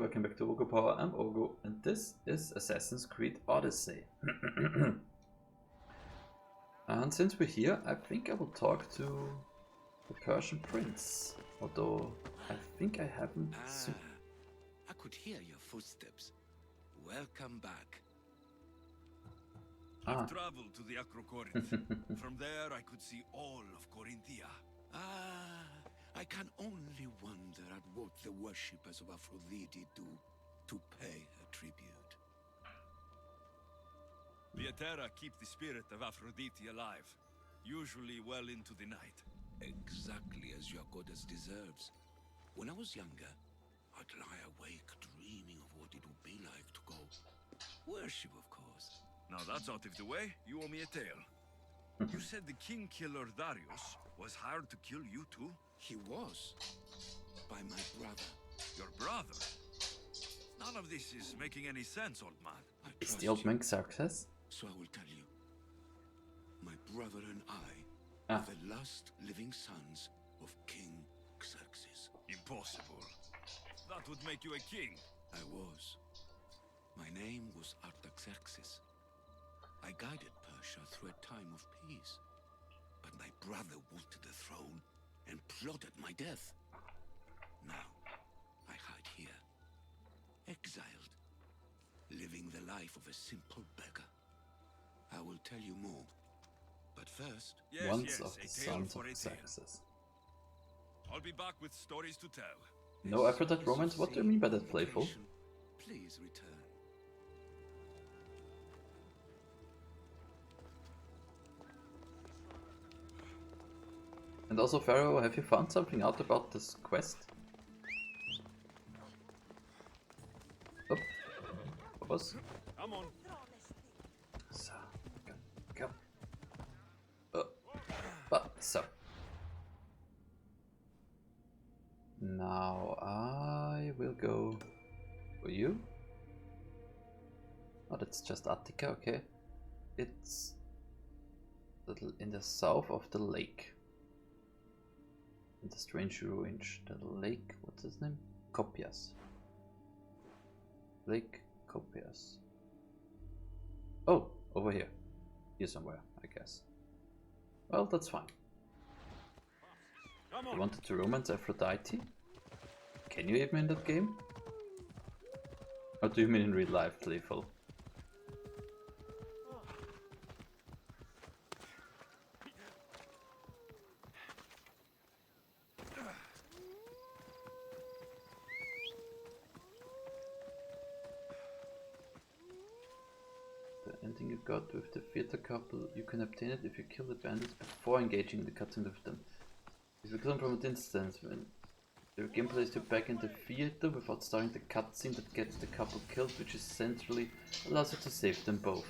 welcome back to Oghupower. I'm Oghu, and this is Assassin's Creed Odyssey. And since we're here, I think I will talk to the Persian prince, although I think I haven't seen... I could hear your footsteps. Welcome back. I've traveled to the Acrocorinth. From there I could see all of Corinthia. I can only wonder at what the worshippers of Aphrodite do to pay her tribute. The Etera keep the spirit of Aphrodite alive, usually well into the night. Exactly as your goddess deserves. When I was younger, I'd lie awake dreaming of what it would be like to go worship, of course. Now that's out of the way, you owe me a tale. You said the king killer Darius was hired to kill you too? He was. By my brother. Your brother? None of this is making any sense, old man. Is the old man Xerxes? So I will tell you. My brother and I are the last living sons of King Xerxes. Impossible. That would make you a king. I was. My name was Artaxerxes. I guided Persia through a time of peace. But my brother wanted the throne and plotted my death. Now, I hide here. Exiled. Living the life of a simple beggar. I will tell you more. But first... Once of the sons of Xerxes. I'll be back with stories to tell. No Aphrodite romance? What do you mean by that, playful? Please return. And also, Pharaoh, have you found something out about this quest? Oh, what was? Come on. So, go. So. Now I will go for you. Oh, that's just Attica, okay. It's little in the south of the lake. In the strange ruins, the lake, what's his name? Kopias. Lake Kopias. Oh, over here. Here somewhere, I guess. Well, that's fine. You wanted to romance Aphrodite? Can you even in that game? Or do you mean in real life, playful? Ending you got with the theater couple, you can obtain it if you kill the bandits before engaging the cutscene with them. If you kill them from a distance, when your game plays you back in the theater without starting the cutscene that gets the couple killed, which essentially allows you to save them both.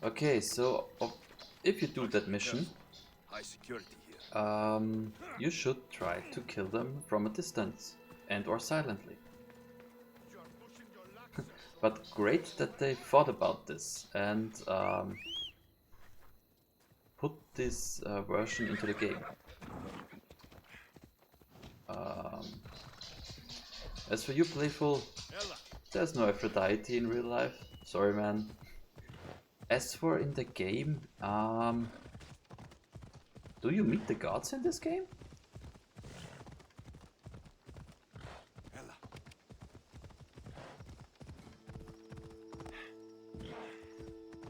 Okay, so if you do that mission, high security here. You should try to kill them from a distance and or silently. But great that they thought about this and put this version into the game. As for you, playful, there's no Aphrodite in real life. Sorry, man. As for in the game, do you meet the gods in this game?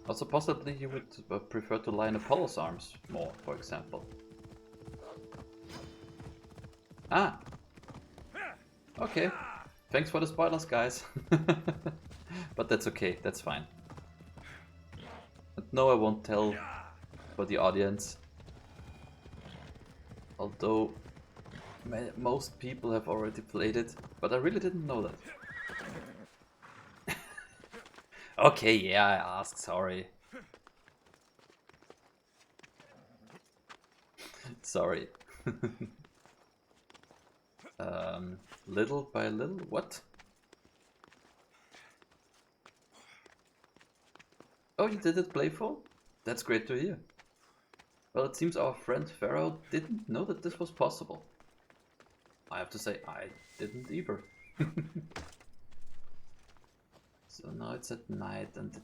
Also, possibly you would prefer to lie in Apollo's arms more, for example. Ah! Okay. Thanks for the spoilers, guys. But that's okay, that's fine. But no, I won't tell for the audience. Although most people have already played it, but I really didn't know that. Okay, yeah, I asked, sorry. Sorry. Little by little, what? Oh, you did it, playful? That's great to hear. Well, it seems our friend Pharaoh didn't know that this was possible. I have to say, I didn't either. So now it's at night and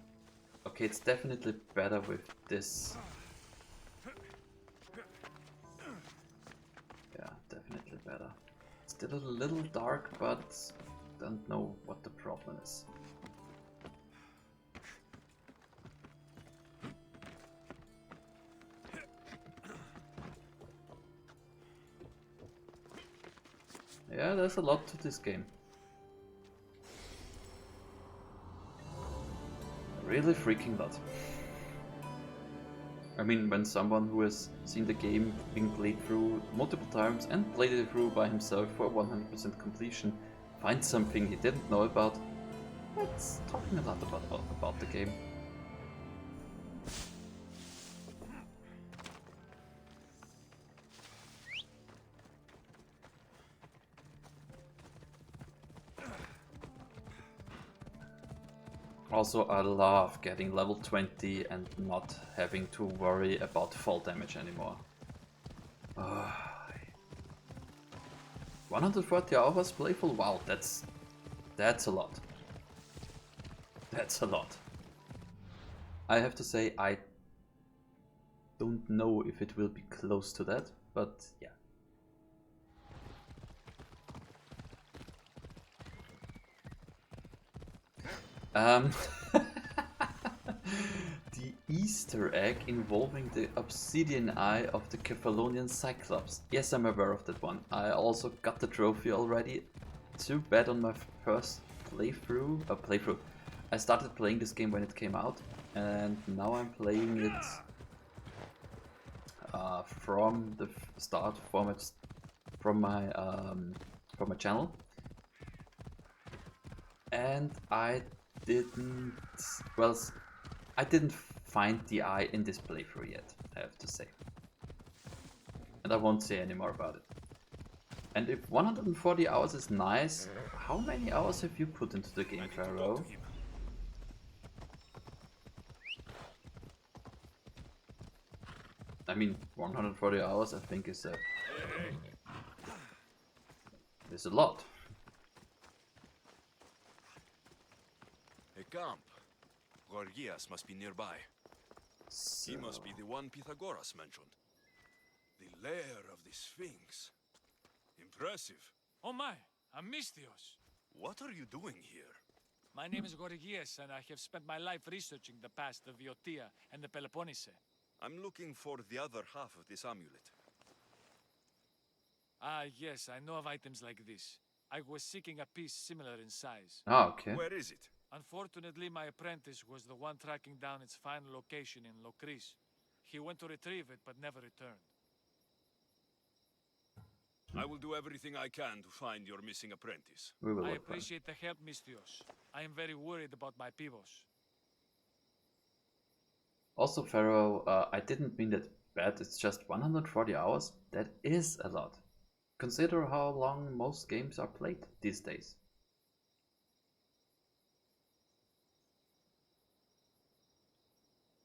okay, it's definitely better with this. Yeah, definitely better. Still a little dark, but don't know what the problem is. Yeah, there's a lot to this game. Really freaking lot. I mean, when someone who has seen the game being played through multiple times and played it through by himself for 100% completion finds something he didn't know about, that's talking a lot about the game. Also, I love getting level 20 and not having to worry about fall damage anymore. 140 hours playful? Wow, that's a lot. That's a lot. I have to say, I don't know if it will be close to that, but yeah. The Easter egg involving the obsidian eye of the Kephalonian Cyclops. Yes, I'm aware of that one. I also got the trophy already. Too bad on my first playthrough. I started playing this game when it came out, and now I'm playing it from the start from my channel, and I didn't find the eye in this playthrough yet, I have to say. And I won't say any more about it. And if 140 hours is nice, how many hours have you put into the game, Pharaoh? I mean, 140 hours I think is a lot. A camp. Gorgias must be nearby. He must be the one Pythagoras mentioned. The lair of the Sphinx. Impressive. Oh my, Amistios. What are you doing here? My name is Gorgias, and I have spent my life researching the past of Viotia and the Peloponnese. I'm looking for the other half of this amulet. Ah, yes, I know of items like this. I was seeking a piece similar in size. Ah, okay. Where is it? Unfortunately, my apprentice was the one tracking down its final location in Locris. He went to retrieve it, but never returned. I will do everything I can to find your missing apprentice. We will I look for it. appreciate the help, Mistios. I am very worried about my pivos. Also, Pharaoh, I didn't mean that bad, it's just 140 hours. That is a lot. Consider how long most games are played these days.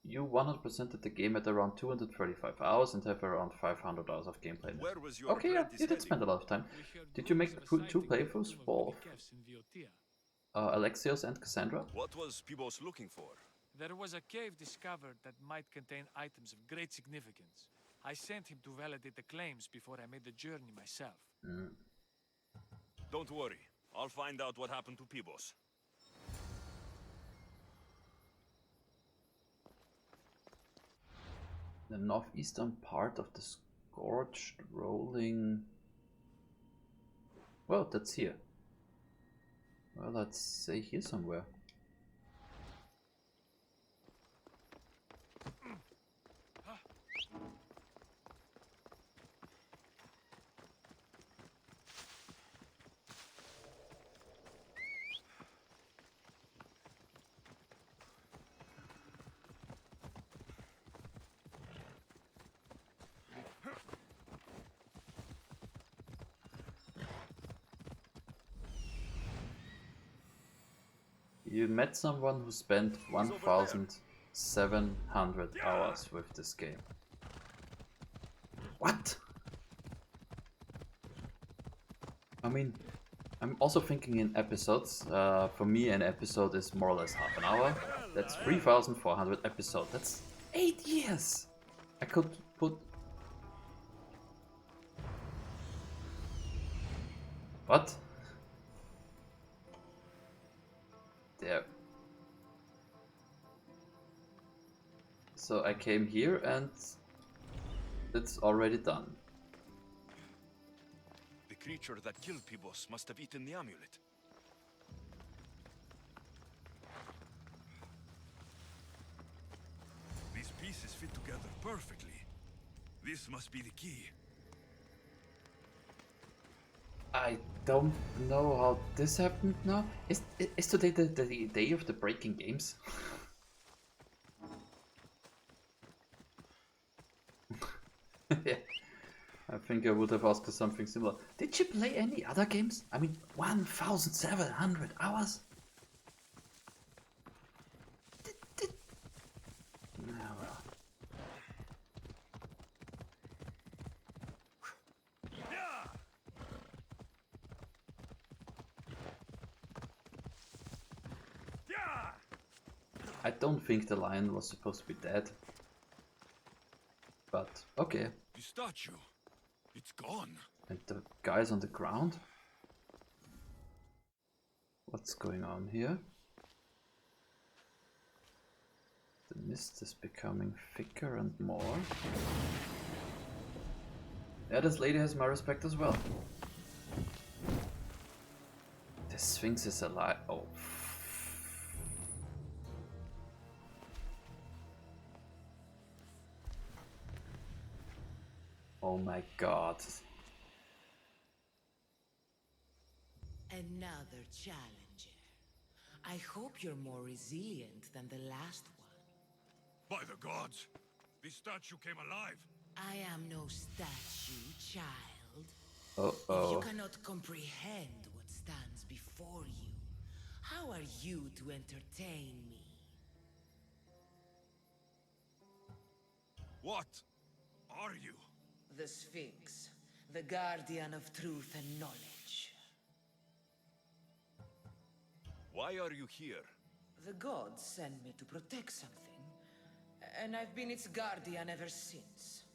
You 100%ed the game at around 235 hours and have around 500 hours of gameplay left. Where was your Okay, yeah, apprentice you did heading? spend a lot of time. We heard Did you make rumors of a two sighting of playthroughs the for tomb of the Kefs in Viotia. Alexios and Cassandra? What was Pibos looking for? There was a cave discovered that might contain items of great significance. I sent him to validate the claims before I made the journey myself. Don't worry. I'll find out what happened to Pibos. The northeastern part of the scorched rolling... Well, that's here. Well, let's say here somewhere. You met someone who spent 1,700 hours with this game. What? I mean, I'm also thinking in episodes. For me, an episode is more or less half an hour. That's 3,400 episodes. That's 8 years. I could put... What? There. So I came here and it's already done. The creature that killed Pibos must have eaten the amulet. These pieces fit together perfectly. This must be the key. I don't know how this happened now. Is today the day of the breaking games? Yeah. I think I would have asked her something similar. Did she play any other games? I mean, 1,700 hours? Ah, well. I don't think the lion was supposed to be dead. But, okay. The statue. It's gone. And the guys on the ground? What's going on here? The mist is becoming thicker and more. Yeah, this lady has my respect as well. The Sphinx is alive. Oh. Oh my god. Another challenger. I hope you're more resilient than the last one. By the gods! The statue came alive. I am no statue, child. Uh-oh. If you cannot comprehend what stands before you, how are you to entertain me? What are you? The Sphinx, the guardian of truth and knowledge. Why are you here? The gods sent me to protect something, and I've been its guardian ever since.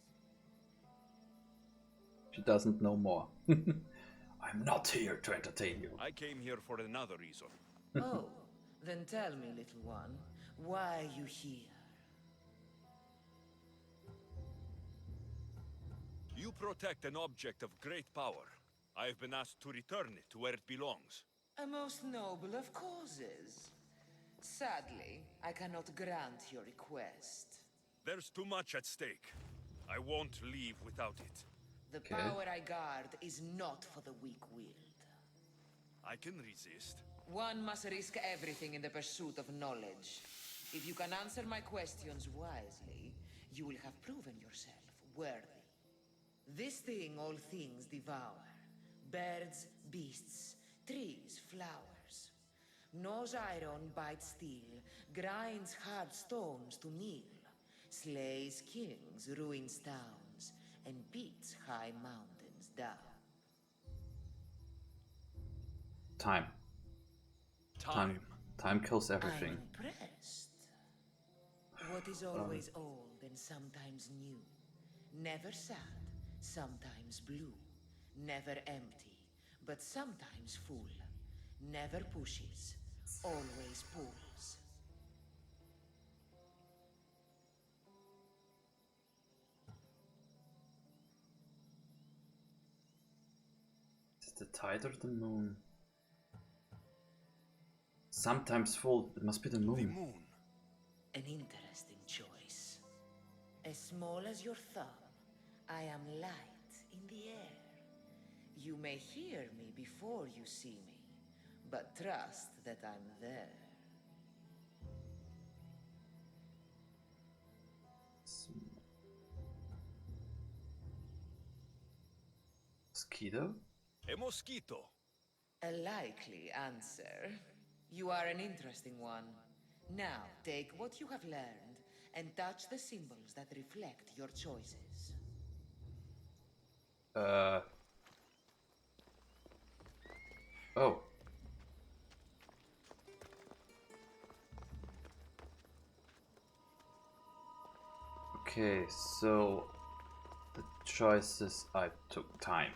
She doesn't know more. I'm not here to entertain you. I came here for another reason. Oh, then tell me, little one, why are you here? You protect an object of great power. I have been asked to return it to where it belongs. A most noble of causes. Sadly, I cannot grant your request. There's too much at stake. I won't leave without it. The Okay. power I guard is not for the weak-willed. I can resist. One must risk everything in the pursuit of knowledge. If you can answer my questions wisely, you will have proven yourself worthy. This thing all things devour. Birds, beasts, trees, flowers. Gnaws iron, bites steel, grinds hard stones to meal, slays kings, ruins towns, and beats high mountains down. Time. Time. Time kills I'm everything. impressed. What is always old and sometimes new, never sad, sometimes blue, never empty, but sometimes full, never pushes, always pulls. Is it the tide or the moon? Sometimes full. It must be the The moon. moon. An interesting choice. As small as your thumb, I am light in the air. You may hear me before you see me, but trust that I'm there. Mosquito? A mosquito. A likely answer. You are an interesting one. Now, take what you have learned and touch the symbols that reflect your choices. Oh. Okay, so the choices I took. Time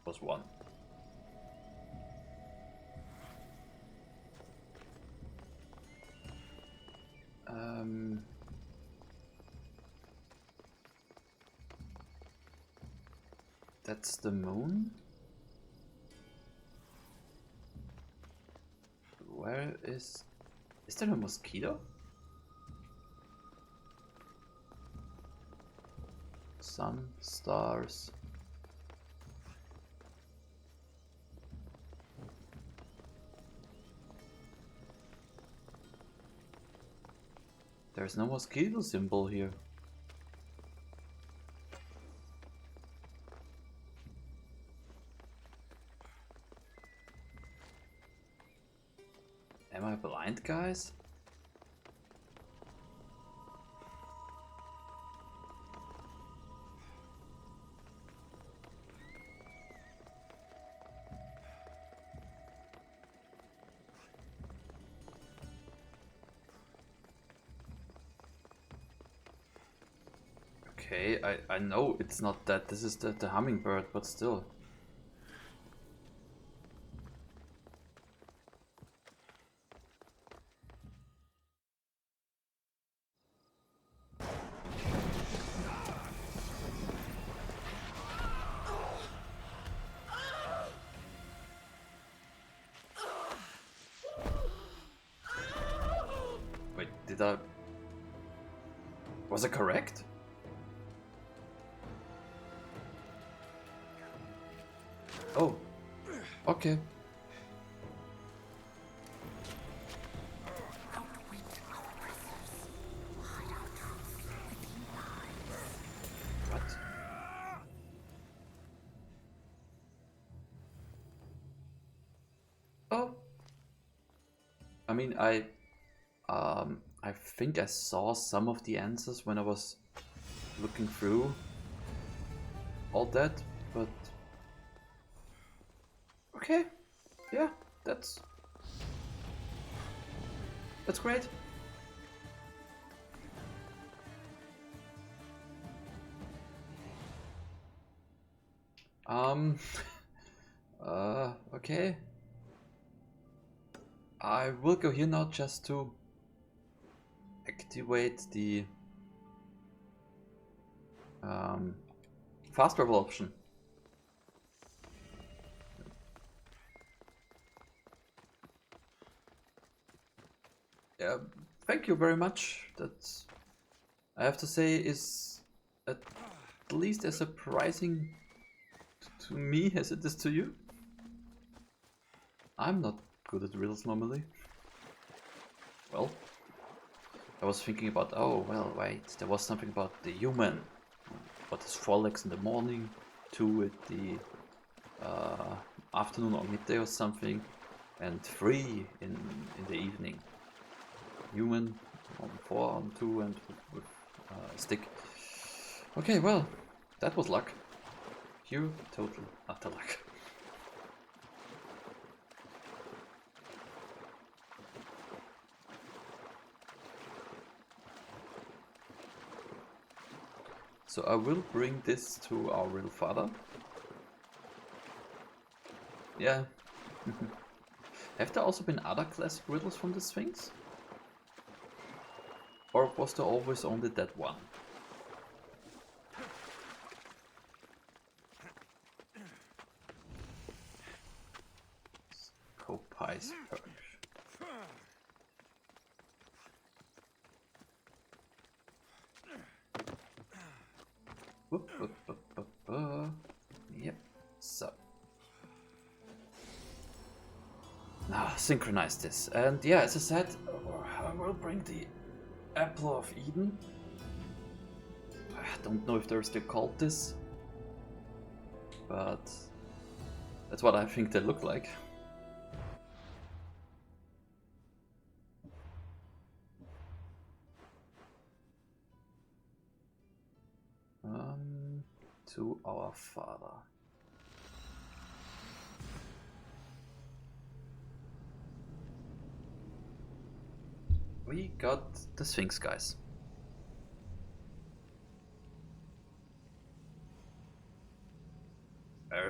was one. That's the moon. Where is there a mosquito? Sun, stars. There's no mosquito symbol here. Am I blind, guys? Okay, I know it's not that. This is the hummingbird, but still. Wait, did I... Was I correct? Oh, okay. What? Oh. I mean, I think I saw some of the answers when I was looking through all that, but okay, yeah, that's great. Um, okay. I will go here now just to activate the fast travel option. Yeah, thank you very much. That, I have to say, is at least as surprising to me as it is to you. I'm not good at riddles normally. Well, I was thinking about, oh, well, wait, there was something about the human. What is 4 legs in the morning, 2 at the afternoon or midday or something, and 3 in the evening. Human on 4, on 2, and with stick. Okay, well, that was luck. Pure, total, utter luck. So I will bring this to our real father. Yeah. Have there also been other classic riddles from the Sphinx? Or was there always only that one? Copai's Purge. Whoop, whoop, whoop, whoop, whoop. Yep, so. Now, synchronize this. And yeah, as I said, I will bring the Apple of Eden. I don't know if they're still called this, but that's what I think they look like. To our father. we got the Sphinx, guys.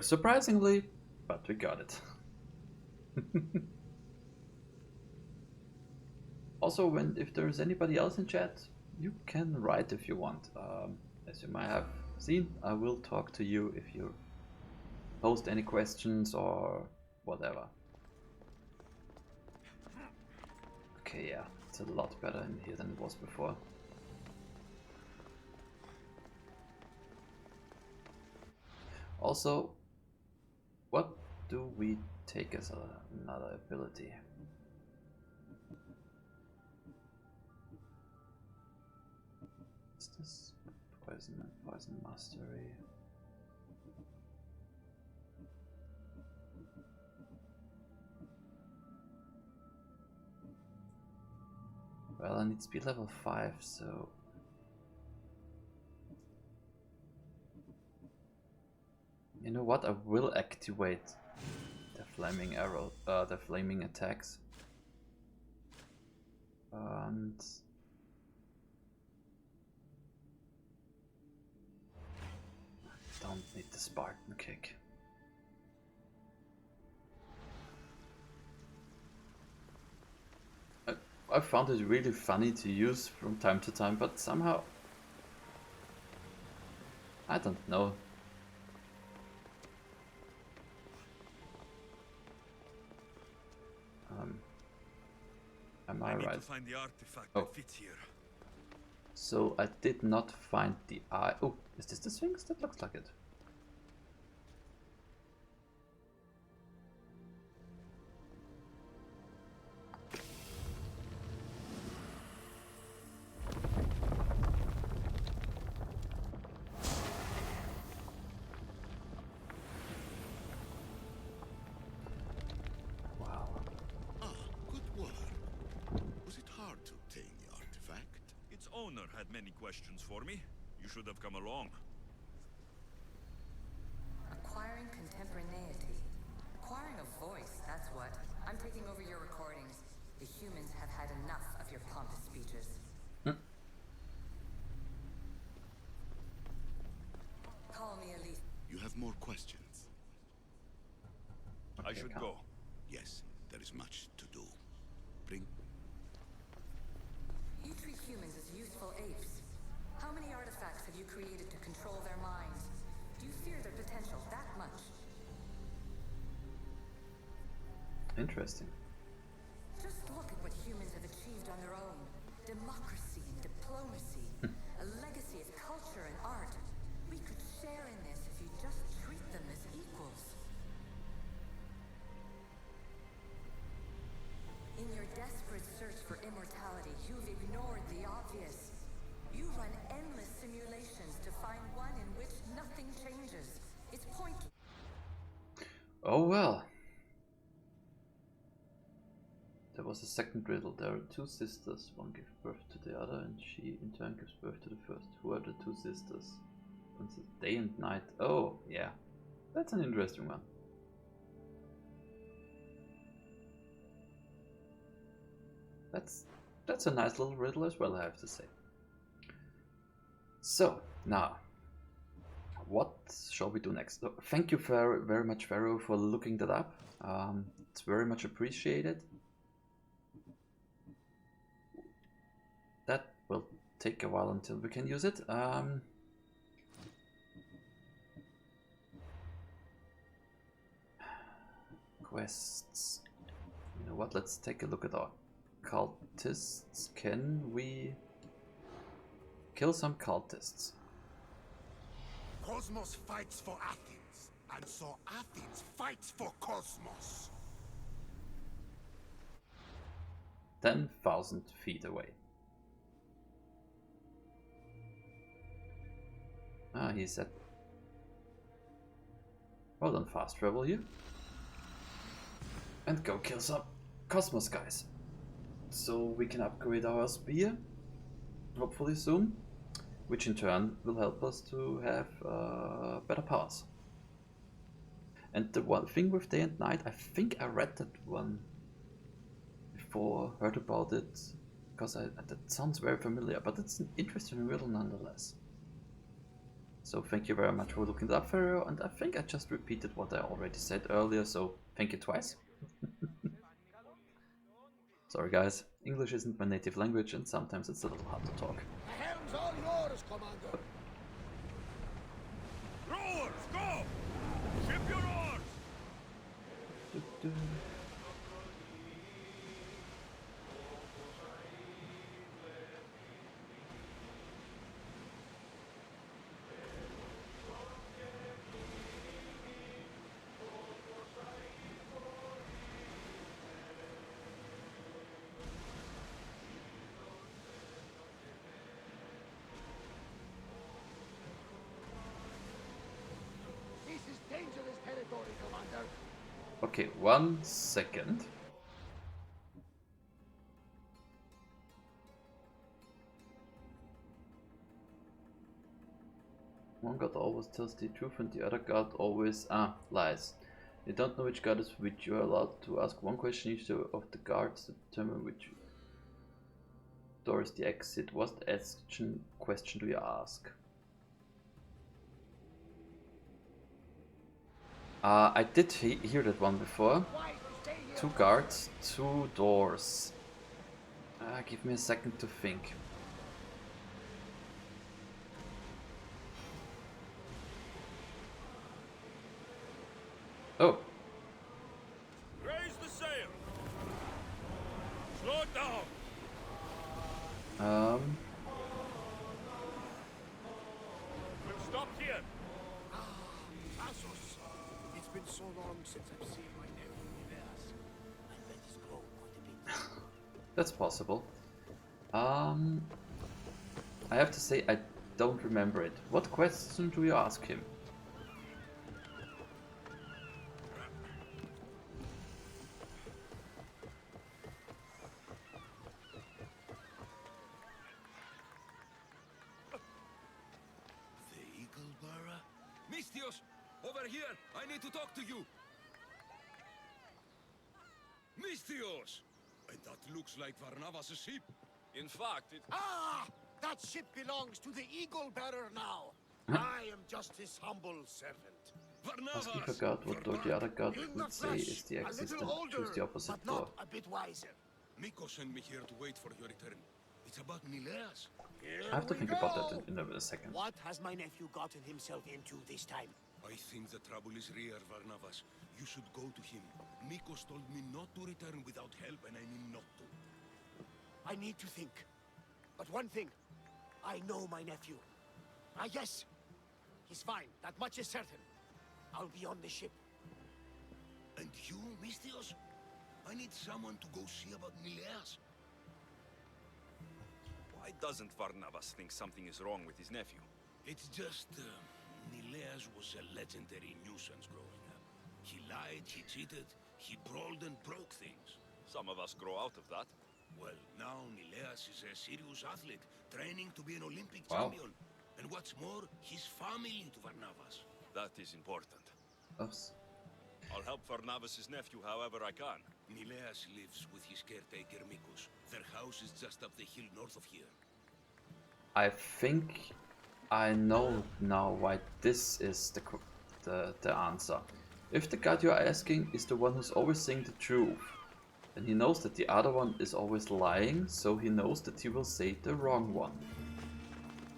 Surprisingly, but we got it. Also, if there's anybody else in chat, you can write if you want. As you might have seen, I will talk to you if you post any questions or whatever. Okay, yeah, it's a lot better in here than it was before. Also, what do we take as another ability? Is this poison mastery? Well, I need speed level 5, so you know what? I will activate the flaming arrow, the flaming attacks, and I don't need the Spartan kick. I found it really funny to use from time to time, but somehow I don't know. Am I need right? to find the artifact Oh. that fits here. So I did not find the eye. Oh, is this the Sphinx? That looks like it. Wow. Ah, good work. Was it hard to obtain the artifact? Its owner had many questions for me. You should have come along. Acquiring contemporaneity. Acquiring a voice, that's what. I'm taking over your recordings. The humans have had enough of your pompous speeches. Call me Elise. You have more questions? I should go. Yes, there is much to do. Bring... You treat humans as useful apes. How many artifacts have you created to control their minds? Do you fear their potential that much? Interesting. Just look at what humans have achieved on their own. Democracy and diplomacy. A legacy of culture and art. We could share in this if you just treat them as equals. In your desperate search for immortality, you've ignored the obvious. You run endless simulations to find one in which nothing changes. It's pointless. Oh well. There was a second riddle. There are two sisters. One gives birth to the other, and she in turn gives birth to the first. Who are the two sisters? One's day and night. Oh, yeah. That's an interesting one. That's a nice little riddle as well, I have to say. So, now, what shall we do next? Oh, thank you very much, Vero, for looking that up. It's very much appreciated. That will take a while until we can use it. Quests. You know what? Let's take a look at our cultists. Can we kill some cultists? Cosmos fights for Athens, and so Athens fights for Cosmos. 10,000 feet away. Ah, he's at... Well done, fast travel here. And go kill some Cosmos guys. So we can upgrade our spear, hopefully soon. Which in turn will help us to have better powers. And the one thing with day and night, I think I read that one before, heard about it because that sounds very familiar, but it's an interesting riddle nonetheless. So thank you very much for looking it up, Pharaoh, and I think I just repeated what I already said earlier, so thank you twice. Sorry guys, English isn't my native language and sometimes it's a little hard to talk. The helm's all yours, Commander. Rowers, go! Ship your oars! This is dangerous territory, Commander. Okay, 1 second. One god always tells the truth and the other god always lies. You don't know which god is which. You are allowed to ask one question each of the guards to determine which door is the exit. What question do you ask? I did hear that one before. 2 guards, 2 doors. Give me a second to think. Oh. Raise the sail! Slow it down! We'll stop here! Assos. It's been so long since I've seen my nephew Nileas. I bet he's grown quite a bit. That's possible. I have to say I don't remember it. What question do you ask him? The Eagle Bearer? Mistios! Over here! I need to talk to you! Mistios! And that looks like Varnavas' ship. In fact, it... Ah! That ship belongs to the Eagle Bearer now. I am just his humble servant. Asking Varnavas! a god what door the other god In the would say flesh, is the a exit little and older, choose the opposite but door. not a bit wiser. Miko sent me here to wait for your return. It's about Nileas. I have to think about that in a second. What has my nephew gotten himself into this time? I think the trouble is real, Varnavas. You should go to him. Mikos told me not to return without help, and I mean not to. I need to think. But one thing, I know my nephew. Yes, he's fine. That much is certain. I'll be on the ship. And you, Mistios? I need someone to go see about Nileas. Why doesn't Varnavas think something is wrong with his nephew? It's just, Nileas was a legendary nuisance growing up. He lied, he cheated, he brawled and broke things. Some of us grow out of that. Well, now Nileas is a serious athlete, training to be an Olympic Wow. champion. And what's more, he's family to Varnavas. That is important. Oops. I'll help Varnavas' nephew however I can. Nileas lives with his caretaker Mikos. Their house is just up the hill north of here. I think I know now why this is the answer. If the god you are asking is the one who's always saying the truth, then he knows that the other one is always lying, so he knows that he will say the wrong one.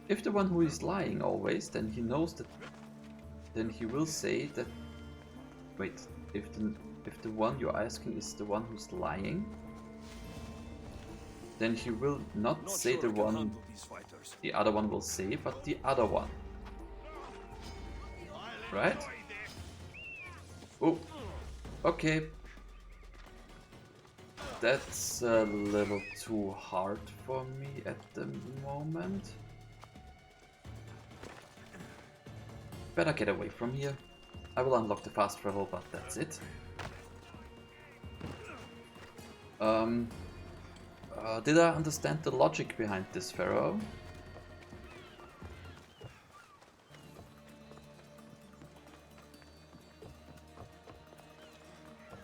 If the one who is lying always, then he knows that. Then he will say that. Wait, if the one you're asking is the one who's lying, then he will not say the one the other one will say, but the other one. Right? Oh, okay. That's a little too hard for me at the moment. Better get away from here. I will unlock the fast travel, but that's it. Did I understand the logic behind this, Pharaoh?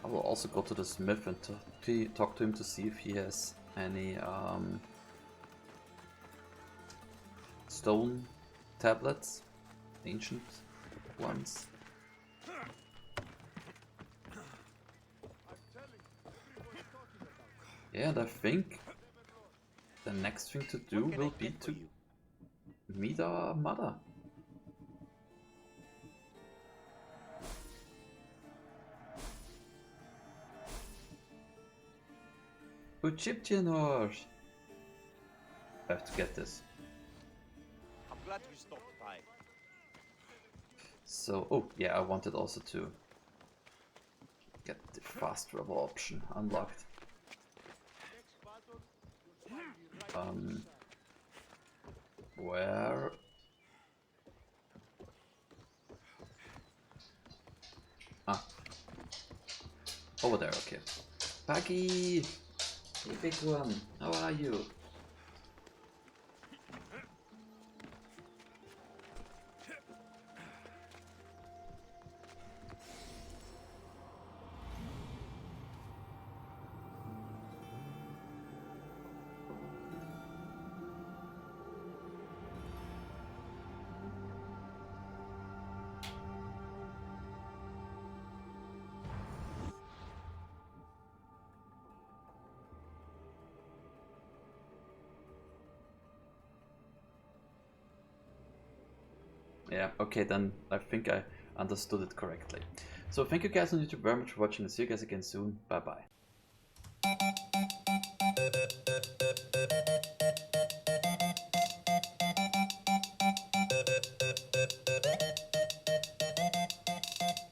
I will also go to the smith and talk to him to see if he has any stone tablets, ancient ones. Yeah, and I think the next thing to do will be to meet our mother. Egyptianors! I have to get this. I'm glad you stopped by. So, oh yeah, I wanted also to get the fast travel option unlocked. Where? Ah. Over there, okay. Puggy! Hey big one, how are you? Yeah, okay, then I think I understood it correctly. So thank you guys on YouTube very much for watching. See you guys again soon. Bye bye.